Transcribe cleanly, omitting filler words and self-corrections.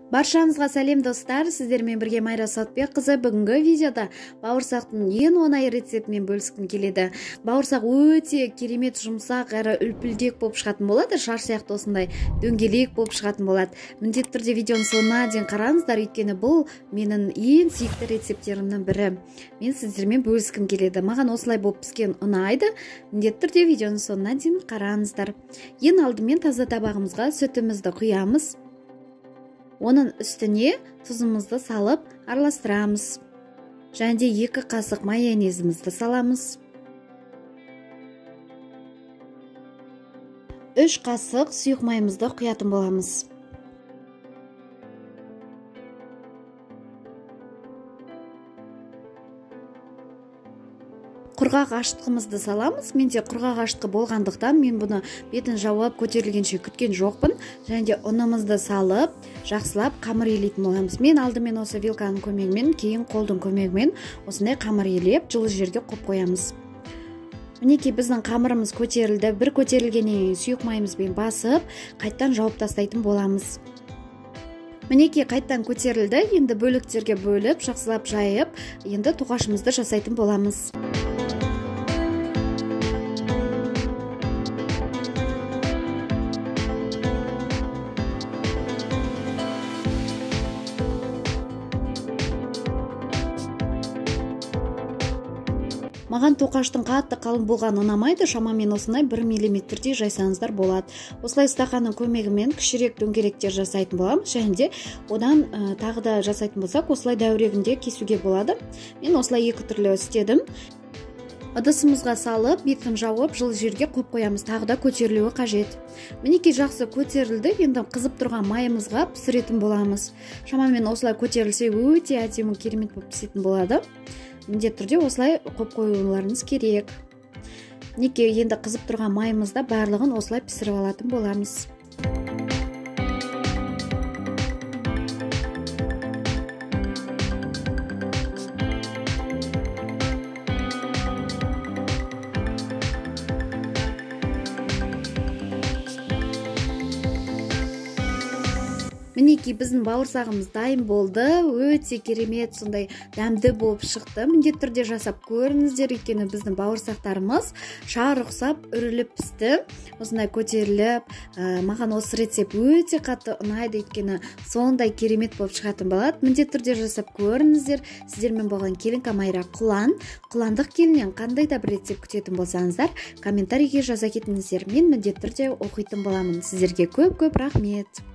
Баршаңызға сәлем достар, сіздермен бірге Майра Сатбек қызы. Бүгінгі видеода бауырсақтың ең оңай рецептімен бөліскім келеді. Бауырсақ өте керемет жұмсақ әрі үлпілдек болып шығатын болады, шар сияқты осындай дөңгелек болып шығатын болады. Міндетті түрде видеоның соңына дейін қараңыздар, өйткені бұл менің ең сүйікті рецептерімнің бірі. Мен сіздермен бөліскім келеді. Маған осылай болып піскен ұнайды. Міндетті түрде видеоның соңына дейін қараңыздар. Ең алдымен таза табағымызға сүтімізді құямыз. Оның үстіне тұзымызды салып араластырамыз. Және де 2 қасық майонезімізді саламыз. 3 қасық сұйық майымызды құятын боламыз. Құрғақ ашытқымызды саламыз. Менде құрғақ ашытқы болғандықтан мен бұны бетін жауып көтерілгенше күткен жоқпын. Және де ұнымызды салып, жақсылап қамыр елейтін боламыз. Мен алдымен осы вилканың көмегімен, кейін қолдың көмегімен осындай қамыр елеп, жылы жерге қойып қоямыз. Мінекей біздің қамырымыз көтерілді. Бір көтерілгеннен сұйық майымызбен басып, қайттан жауып тастайтын боламыз. Мінекей қайттан көтерілді. Енді бөліктерге бөліп, жақсылап жайып, енді тоқашымызды жасайтын боламыз. Маған тоқаштың қатты қалың болған ұнамайды, шамамен осындай 1 мм-дей жайсаңыздар болады. Осылай стақанның көмегімен кішірек дөңгелектер жасайтын боламыз, және де одан тағы да жасайтын болсақ, осылай дәуірегінде кесуге болады. Мен осылай 2 түрлі істедім. Ыдысымызға салып, бетін жауып, жылы жерге қойып қоямыз, тағы да көтерілуі қажет. Мінекей жақсы көтерілді, енді қызып тұрған майымызға пісіретін боламыз. Шамамен осылай көтерілсе өте әдемі керемет болып пісетін болады. Міндетті түрде осылай қойып қоюларыңыз керек. Мінекей енді қызып тұрған майымызда барлығын осылай пісіріп алатын боламыз. Мінекей біздің бауырсағымыз дайын болды. Өте керемет, сондай дәмді болып шықты. Міндетті түрде жасап көріңіздер, өйткені біздің бауырсақтарымыз шар ұқсап үріліп пісті. Осындай көтеріліп, маған осы рецепт өте қатты ұнайды, өйткені сондай керемет болып шығатын болады. Міндетті түрде жасап көріңіздер. Сіздермен болған келін Майра Құлан. Құландық келіннен қандай да бір рецепт күтетін болсаңыздар, комментарийге жаза кетіңіздер. Мен міндетті түрде оқитын боламын. Сіздерге көп рахмет.